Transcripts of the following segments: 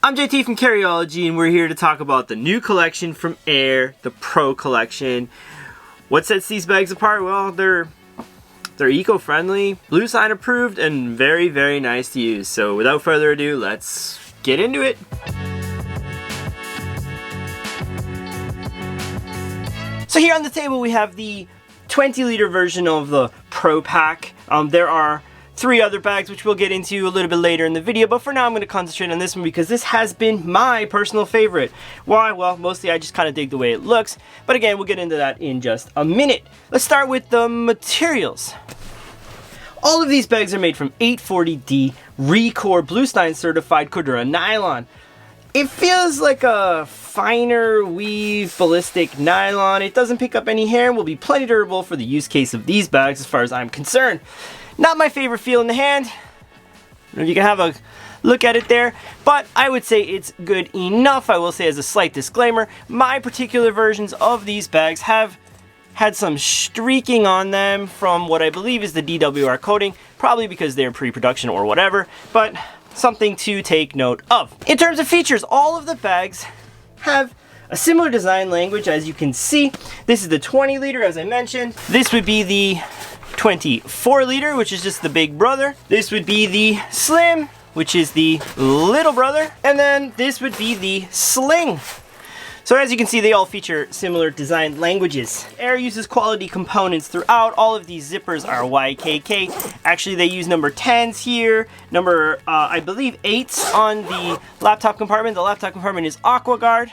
I'm JT from Carryology, and we're here to talk about the new collection from AER, the Pro Collection. What sets these bags apart? Well, they're eco-friendly, blue sign approved, and very, very nice to use. So without further ado, let's get into it. So here on the table we have the 20-liter version of the Pro Pack. There are 3 other bags which we'll get into a little bit later in the video, but for now I'm going to concentrate on this one because this has been my personal favorite. Why? Well, mostly I just kind of dig the way it looks, but again, we'll get into that in just a minute. Let's start with the materials. All of these bags are made from 840D Re-cor Bluestein certified Cordura nylon. It feels like a finer weave ballistic nylon. It doesn't pick up any hair and will be plenty durable for the use case of these bags as far as I'm concerned. Not my favorite feel in the hand. I don't know if you can have a look at it there, but I would say it's good enough. I will say as a slight disclaimer, my particular versions of these bags have had some streaking on them from what I believe is the DWR coating, probably because they're pre-production or whatever, but something to take note of. In terms of features, all of the bags have a similar design language, as you can see. This is the 20-liter, as I mentioned. This would be the 24-liter, which is just the big brother. This would be the Slim, which is the little brother. And then this would be the Sling. So as you can see, they all feature similar design languages. AER uses quality components throughout. All of these zippers are YKK. Actually, they use number 10s here, number, I believe, 8s on the laptop compartment. The laptop compartment is AquaGuard.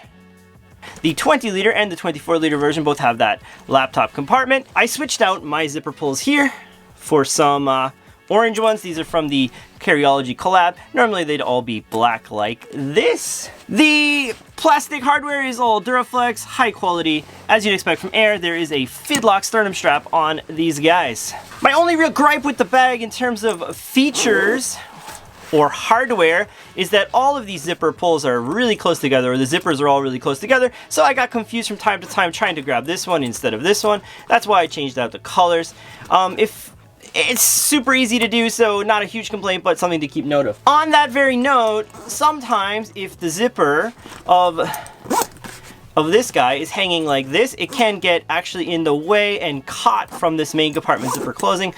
The 20-liter and the 24-liter version both have that laptop compartment. I switched out my zipper pulls here for some orange ones. These are from the Carryology collab. Normally they'd all be black like this. The plastic hardware is all Duraflex, high quality. As you'd expect from AER, there is a Fidlock sternum strap on these guys. My only real gripe with the bag in terms of features or hardware is that all of these zipper pulls are really close together, or the zippers are all really close together, so I got confused from time to time trying to grab this one instead of this one. That's why I changed out the colors. If it's super easy to do, so not a huge complaint, but something to keep note of. On that very note, sometimes if the zipper of this guy is hanging like this, it can get actually in the way and caught from this main compartment zipper closing.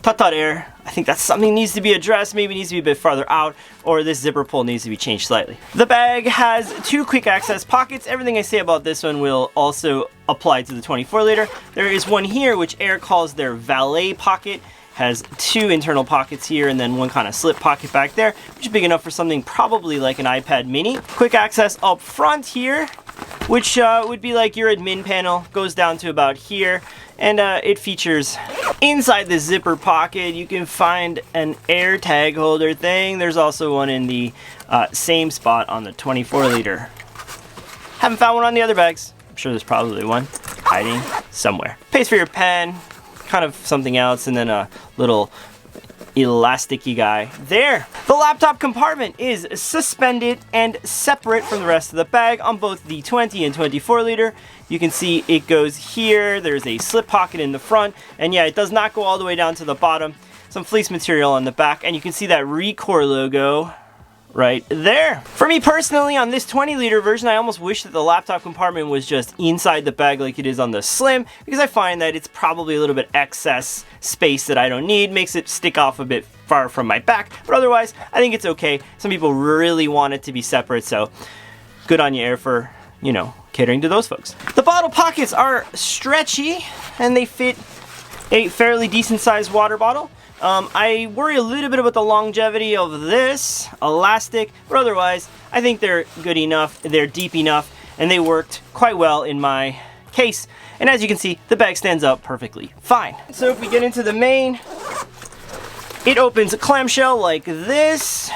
AER, I think that's something that needs to be addressed, maybe needs to be a bit farther out, or this zipper pull needs to be changed slightly. The bag has 2 quick access pockets. Everything I say about this one will also apply to the 24-liter. There is one here which AER calls their valet pocket. Has 2 internal pockets here and then one kind of slip pocket back there, which is big enough for something probably like an iPad mini. Quick access up front here, which would be like your admin panel, goes down to about here, and it features inside the zipper pocket you can find an AER tag holder thing. There's also one in the same spot on the 24-liter. Haven't found one on the other bags. I'm sure there's probably one hiding somewhere. Place for your pen, kind of something else, and then a little elasticy guy there. The laptop compartment is suspended and separate from the rest of the bag on both the 20 and 24-liter. You can see it goes here. There's a slip pocket in the front, and yeah, it does not go all the way down to the bottom. Some fleece material on the back, and you can see that Re-cor logo right there. For me personally, on this 20-liter version, I almost wish that the laptop compartment was just inside the bag like it is on the Slim, because I find that it's probably a little bit excess space that I don't need, makes it stick off a bit far from my back, but otherwise, I think it's okay. Some people really want it to be separate, so good on you, AER, for, you know, catering to those folks. The bottle pockets are stretchy, and they fit a fairly decent sized water bottle. I worry a little bit about the longevity of this elastic, but otherwise, I think they're good enough, they're deep enough, and they worked quite well in my case. And as you can see, the bag stands up perfectly fine. So if we get into the main, it opens a clamshell like this.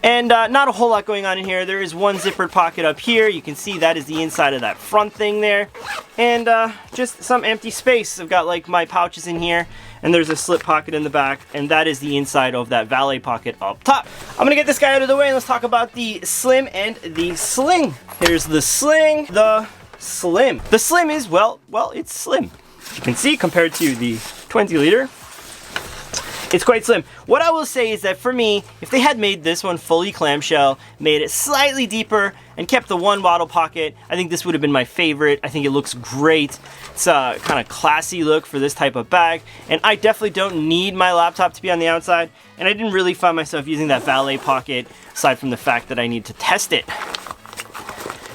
And not a whole lot going on in here. There is one zippered pocket up here. You can see that is the inside of that front thing there. And just some empty space. I've got like my pouches in here, and there's a slip pocket in the back, and that is the inside of that valet pocket up top. I'm gonna get this guy out of the way and let's talk about the Slim and the Sling. Here's the Sling, the Slim. The Slim is, well, it's slim. You can see compared to the 20-liter. It's quite slim. What I will say is that for me, if they had made this one fully clamshell, made it slightly deeper, and kept the one bottle pocket, I think this would have been my favorite. I think it looks great. It's a kind of classy look for this type of bag, and I definitely don't need my laptop to be on the outside, and I didn't really find myself using that valet pocket, aside from the fact that I need to test it.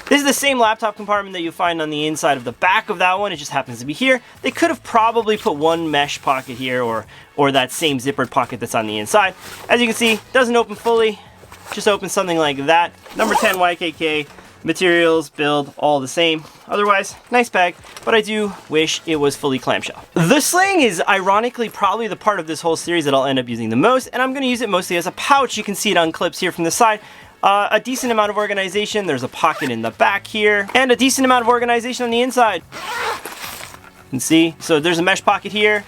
This is the same laptop compartment that you find on the inside of the back of that one. It just happens to be here. They could have probably put one mesh pocket here or that same zippered pocket that's on the inside. As you can see, doesn't open fully, just opens something like that. Number 10 YKK, materials, build, all the same. Otherwise, nice bag, but I do wish it was fully clamshell. The Sling is ironically probably the part of this whole series that I'll end up using the most, and I'm gonna use it mostly as a pouch. You can see it on clips here from the side. A decent amount of organization. There's a pocket in the back here, and a decent amount of organization on the inside. You can see, so there's a mesh pocket here.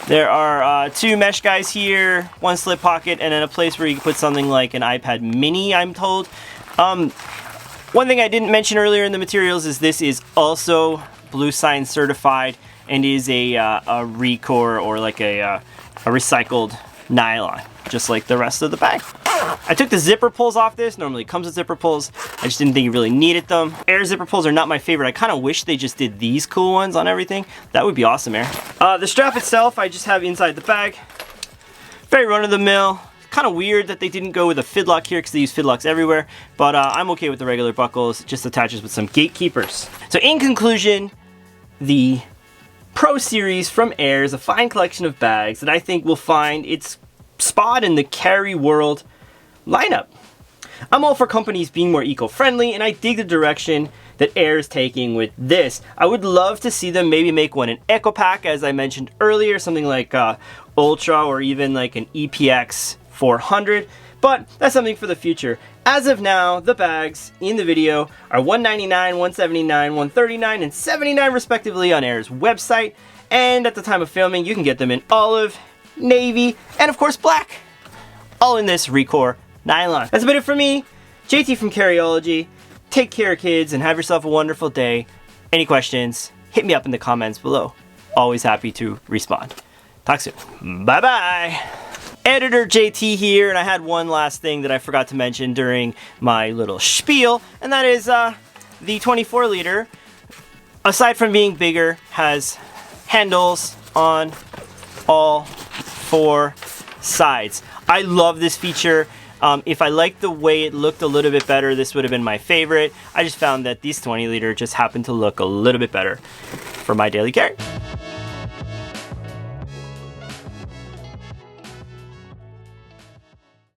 There are two mesh guys here, one slip pocket, and then a place where you can put something like an iPad mini, I'm told. One thing I didn't mention earlier in the materials is this is also Blue Sign certified and is a Re-cor or like a recycled nylon, just like the rest of the bag. I took the zipper pulls off this. Normally it comes with zipper pulls. I just didn't think you really needed them. Air zipper pulls are not my favorite. I kind of wish they just did these cool ones on everything. That would be awesome, Air. The strap itself, I just have inside the bag. Very run-of-the-mill. Kind of weird that they didn't go with a fidlock here because they use fidlocks everywhere, but I'm okay with the regular buckles. It just attaches with some gatekeepers. So in conclusion, the Pro Series from Air is a fine collection of bags that I think will find its spot in the carry world lineup. I'm all for companies being more eco-friendly, and I dig the direction that Air is taking with this. I would love to see them maybe make one an Eco Pack, as I mentioned earlier, something like Ultra or even like an EPX 400, but that's something for the future. As of now, the bags in the video are $199, $179, $139, and $79 respectively on Air's website, and at the time of filming, you can get them in olive, navy, and of course black, all in this Re-cor nylon. That's about it for me, JT from Carryology. Take care, kids, and have yourself a wonderful day. Any questions, hit me up in the comments below. Always happy to respond. Talk soon. Bye-bye. Editor JT here, and I had one last thing that I forgot to mention during my little spiel, and that is the 24 liter, aside from being bigger, has handles on all four sides. I love this feature. If I liked the way it looked a little bit better, this would have been my favorite. I just found that these 20 liter just happened to look a little bit better for my daily carry.